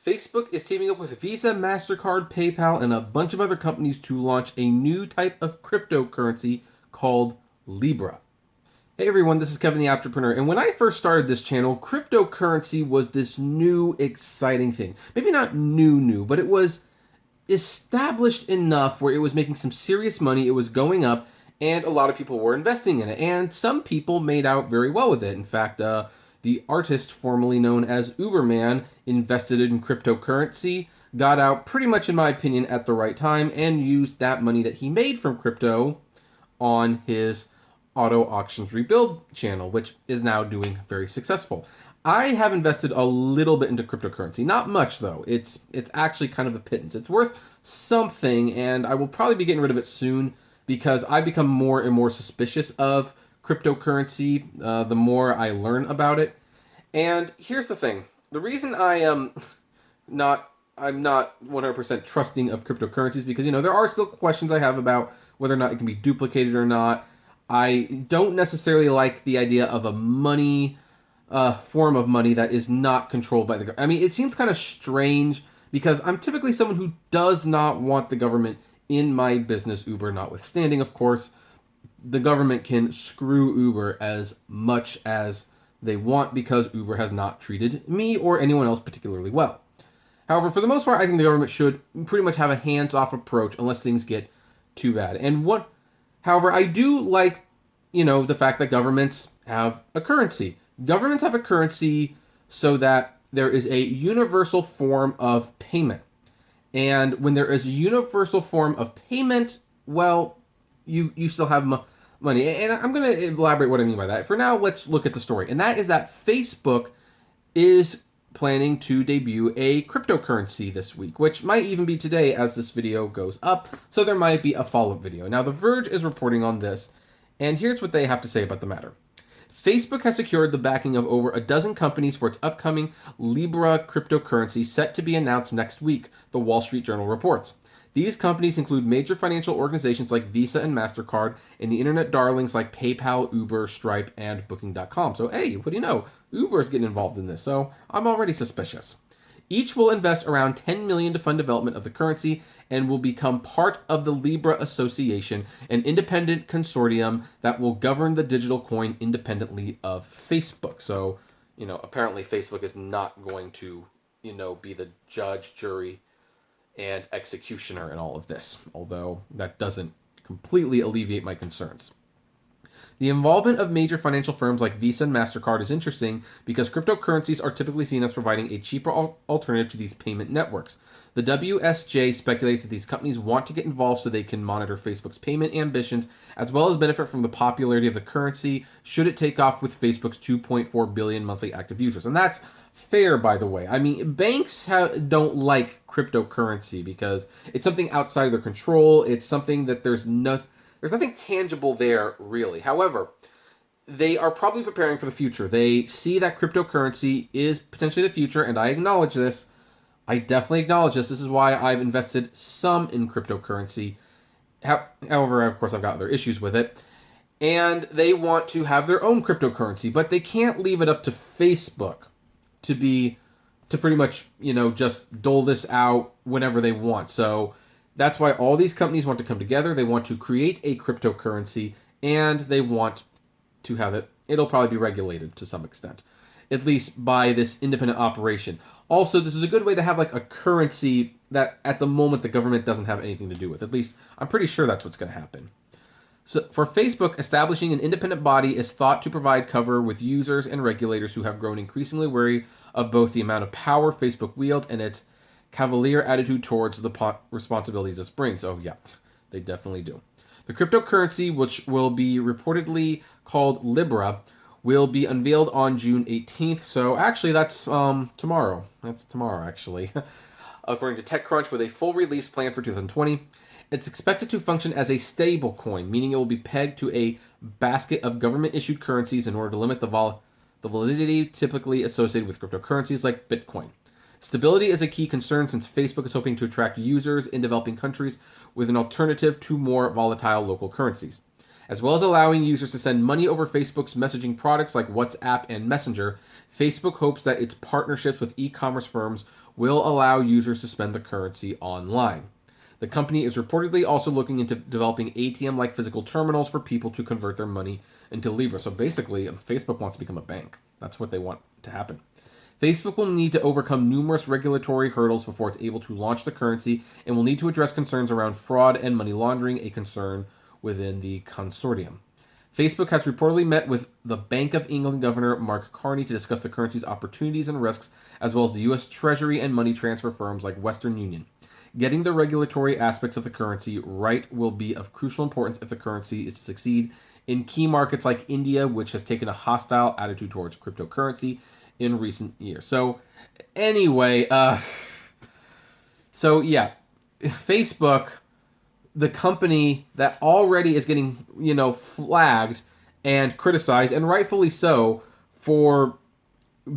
Facebook is teaming up with Visa, MasterCard, PayPal, and a bunch of other companies to launch a new type of cryptocurrency called Libra. Hey everyone, this is Kevin the Apptrepreneur, and when I first started this channel, cryptocurrency was this new, exciting thing. Maybe not new, but it was established enough where it was making some serious money, it was going up, and a lot of people were investing in it, and some people made out very well with it. In fact, the artist formerly known as Uberman invested in cryptocurrency, got out pretty much, in my opinion, at the right time, and used that money that he made from crypto on his auto auctions rebuild channel, which is now doing very successful. I have invested a little bit into cryptocurrency, not much though. It's actually kind of a pittance. It's worth something, and I will probably be getting rid of it soon because I become more and more suspicious of cryptocurrency the more I learn about it. And here's the thing: the reason I'm not 100% trusting of cryptocurrencies because there are still questions I have about whether or not it can be duplicated or not. I don't necessarily like the idea of a money form of money that is not controlled by the government. I mean, it seems kind of strange because I'm typically someone who does not want the government in my business, Uber notwithstanding, of course. The government can screw Uber as much as they want because Uber has not treated me or anyone else particularly well. However, for the most part, I think the government should pretty much have a hands-off approach unless things get too bad. However, I do like, the fact that governments have a currency. Governments have a currency so that there is a universal form of payment. And when there is a universal form of payment, well, you still have money. And I'm going to elaborate what I mean by that. For now, let's look at the story. And that is that Facebook is planning to debut a cryptocurrency this week, which might even be today as this video goes up. So there might be a follow-up video. Now, The Verge is reporting on this, and here's what they have to say about the matter. Facebook has secured the backing of over a dozen companies for its upcoming Libra cryptocurrency set to be announced next week, the Wall Street Journal reports. These companies include major financial organizations like Visa and MasterCard and the internet darlings like PayPal, Uber, Stripe, and Booking.com. So hey, what do you know? Uber's getting involved in this, so I'm already suspicious. Each will invest around $10 million to fund development of the currency and will become part of the Libra Association, an independent consortium that will govern the digital coin independently of Facebook. So, apparently Facebook is not going to, be the judge, jury, and executioner in all of this, although that doesn't completely alleviate my concerns. The involvement of major financial firms like Visa and MasterCard is interesting because cryptocurrencies are typically seen as providing a cheaper alternative to these payment networks. The WSJ speculates that these companies want to get involved so they can monitor Facebook's payment ambitions, as well as benefit from the popularity of the currency should it take off with Facebook's 2.4 billion monthly active users. And that's fair, by the way. I mean, banks don't like cryptocurrency because it's something outside of their control. It's something that there's nothing tangible there, really. However, they are probably preparing for the future. They see that cryptocurrency is potentially the future, and I acknowledge this. I definitely acknowledge this. This is why I've invested some in cryptocurrency. However, of course, I've got other issues with it. And they want to have their own cryptocurrency, but they can't leave it up to Facebook to pretty much, just dole this out whenever they want. So that's why all these companies want to come together. They want to create a cryptocurrency, and they want to have it'll probably be regulated to some extent, at least by this independent operation. Also, this is a good way to have like a currency that at the moment the government doesn't have anything to do with. At least I'm pretty sure that's what's going to happen. So for Facebook, establishing an independent body is thought to provide cover with users and regulators who have grown increasingly wary of both the amount of power Facebook wields and its cavalier attitude towards the responsibilities this brings. Oh yeah, they definitely do. The cryptocurrency, which will be reportedly called Libra, will be unveiled on June 18th. So actually that's tomorrow. That's tomorrow, actually. According to TechCrunch, with a full release planned for 2020. It's expected to function as a stable coin, meaning it will be pegged to a basket of government-issued currencies in order to limit the validity typically associated with cryptocurrencies like Bitcoin. Stability is a key concern since Facebook is hoping to attract users in developing countries with an alternative to more volatile local currencies. As well as allowing users to send money over Facebook's messaging products like WhatsApp and Messenger, Facebook hopes that its partnerships with e-commerce firms will allow users to spend the currency online. The company is reportedly also looking into developing ATM-like physical terminals for people to convert their money into Libra. So basically, Facebook wants to become a bank. That's what they want to happen. Facebook will need to overcome numerous regulatory hurdles before it's able to launch the currency, and will need to address concerns around fraud and money laundering, a concern within the consortium. Facebook has reportedly met with the Bank of England Governor Mark Carney to discuss the currency's opportunities and risks, as well as the U.S. Treasury and money transfer firms like Western Union. Getting the regulatory aspects of the currency right will be of crucial importance if the currency is to succeed in key markets like India, which has taken a hostile attitude towards cryptocurrency in recent years. So anyway, Facebook, the company that already is getting, flagged and criticized, and rightfully so, for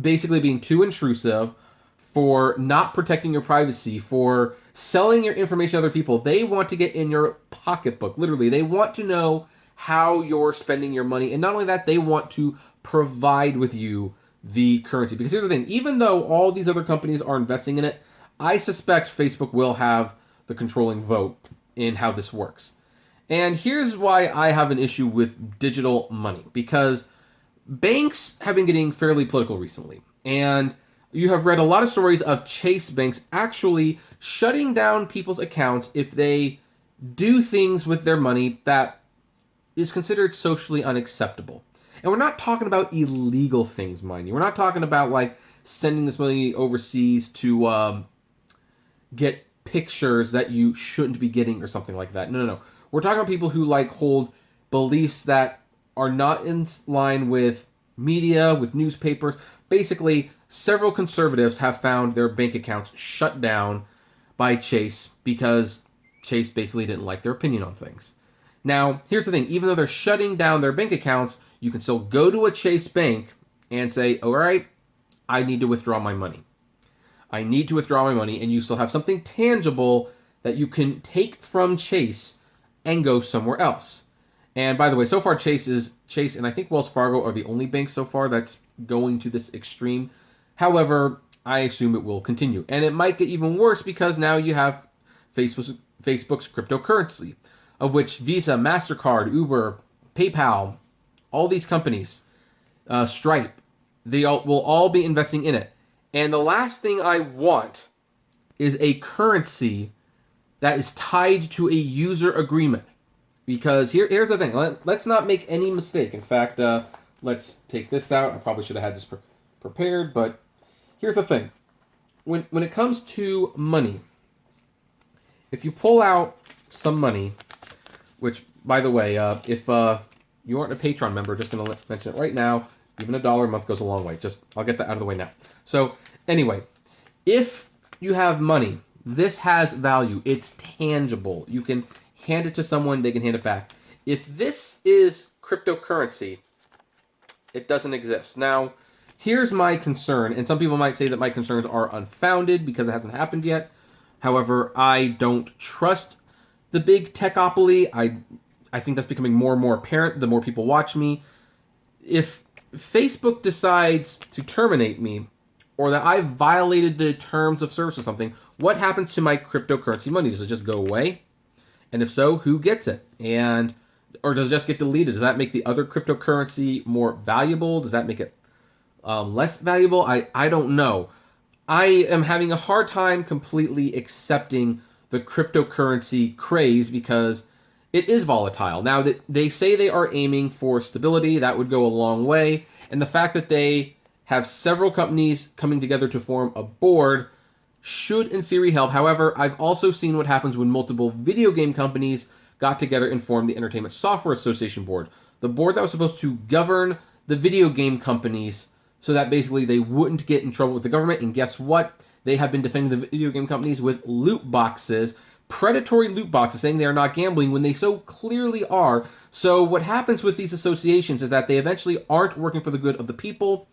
basically being too intrusive, for not protecting your privacy, for selling your information to other people. They want to get in your pocketbook. Literally, they want to know how you're spending your money. And not only that, they want to provide with you the currency. Because here's the thing, even though all these other companies are investing in it, I suspect Facebook will have the controlling vote in how this works. And here's why I have an issue with digital money. Because banks have been getting fairly political recently. And you have read a lot of stories of Chase banks actually shutting down people's accounts if they do things with their money that is considered socially unacceptable. And we're not talking about illegal things, mind you. We're not talking about like sending this money overseas to get pictures that you shouldn't be getting or something like that. No. We're talking about people who hold beliefs that are not in line with media, with newspapers. Basically, several conservatives have found their bank accounts shut down by Chase because Chase basically didn't like their opinion on things. Now, here's the thing. Even though they're shutting down their bank accounts, you can still go to a Chase bank and say, all right, I need to withdraw my money. I need to withdraw my money, and you still have something tangible that you can take from Chase and go somewhere else. And by the way, so far Chase and I think Wells Fargo are the only banks so far that's going to this extreme. However, I assume it will continue. And it might get even worse because now you have Facebook's cryptocurrency, of which Visa, MasterCard, Uber, PayPal, all these companies, Stripe, they will all be investing in it. And the last thing I want is a currency that is tied to a user agreement. Because here's the thing. Let's not make any mistake. In fact, let's take this out. I probably should have had this prepared, but here's the thing. When it comes to money, if you pull out some money, which, by the way, if you aren't a Patreon member, just going to mention it right now, even $1 a month goes a long way. I'll get that out of the way now. So, anyway, if you have money, this has value. It's tangible. You can hand it to someone, they can hand it back. If this is cryptocurrency, it doesn't exist. Now, here's my concern, and some people might say that my concerns are unfounded because it hasn't happened yet. However, I don't trust the big techopoly. I think that's becoming more and more apparent the more people watch me. If Facebook decides to terminate me, or that I violated the terms of service or something, what happens to my cryptocurrency money? Does it just go away? And if so, who gets it? Or does it just get deleted? Does that make the other cryptocurrency more valuable? Does that make it less valuable? I don't know. I am having a hard time completely accepting the cryptocurrency craze because it is volatile. Now, they say they are aiming for stability. That would go a long way. And the fact that they have several companies coming together to form a board should, in theory, help. However, I've also seen what happens when multiple video game companies got together and formed the Entertainment Software Association Board. The board that was supposed to govern the video game companies so that basically they wouldn't get in trouble with the government. And guess what? They have been defending the video game companies with loot boxes, predatory loot boxes, saying they are not gambling when they so clearly are. So what happens with these associations is that they eventually aren't working for the good of the people,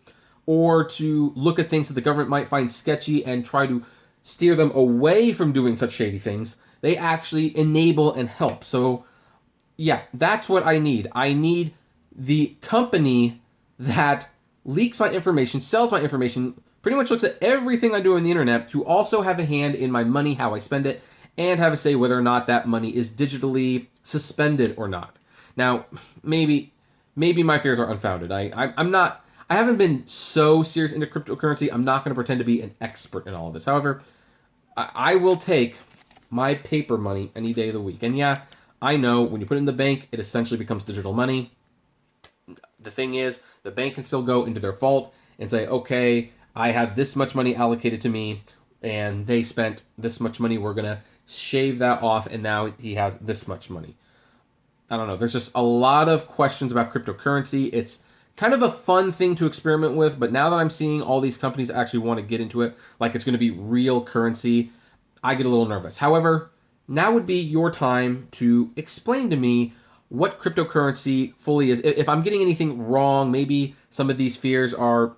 or to look at things that the government might find sketchy and try to steer them away from doing such shady things. They actually enable and help. So, yeah, that's what I need. I need the company that leaks my information, sells my information, pretty much looks at everything I do on the internet to also have a hand in my money, how I spend it, and have a say whether or not that money is digitally suspended or not. Now, maybe my fears are unfounded. I haven't been so serious into cryptocurrency. I'm not going to pretend to be an expert in all of this. However, I will take my paper money any day of the week. And yeah, I know when you put it in the bank, it essentially becomes digital money. The thing is, the bank can still go into their vault and say, okay, I have this much money allocated to me, and they spent this much money. We're going to shave that off, and now he has this much money. I don't know. There's just a lot of questions about cryptocurrency. It's kind of a fun thing to experiment with, but now that I'm seeing all these companies actually want to get into it, like it's going to be real currency, I get a little nervous. However, now would be your time to explain to me what cryptocurrency fully is. If I'm getting anything wrong, maybe some of these fears are,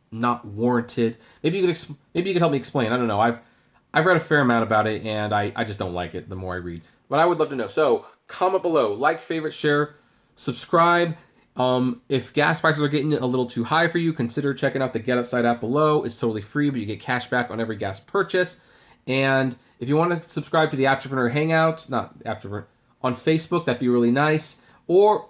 not warranted. Maybe you could help me explain. I don't know. I've read a fair amount about it, and I just don't like it the more I read. But I would love to know. So comment below, like, favorite, share, subscribe. If gas prices are getting a little too high for you, consider checking out the Get Upside app below. It's totally free, but you get cash back on every gas purchase. And if you want to subscribe to the Apptrepreneur Hangouts, not Apptrepreneur, on Facebook, that'd be really nice. Or,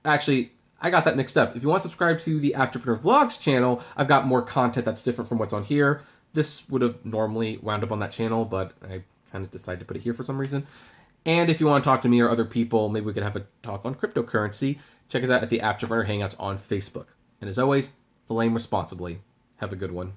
actually, I got that mixed up. If you want to subscribe to the Apptrepreneur Vlogs channel, I've got more content that's different from what's on here. This would have normally wound up on that channel, but I kind of decided to put it here for some reason. And if you want to talk to me or other people, maybe we could have a talk on cryptocurrency. Check us out at the Apptrepreneur Hangouts on Facebook. And as always, flame responsibly. Have a good one.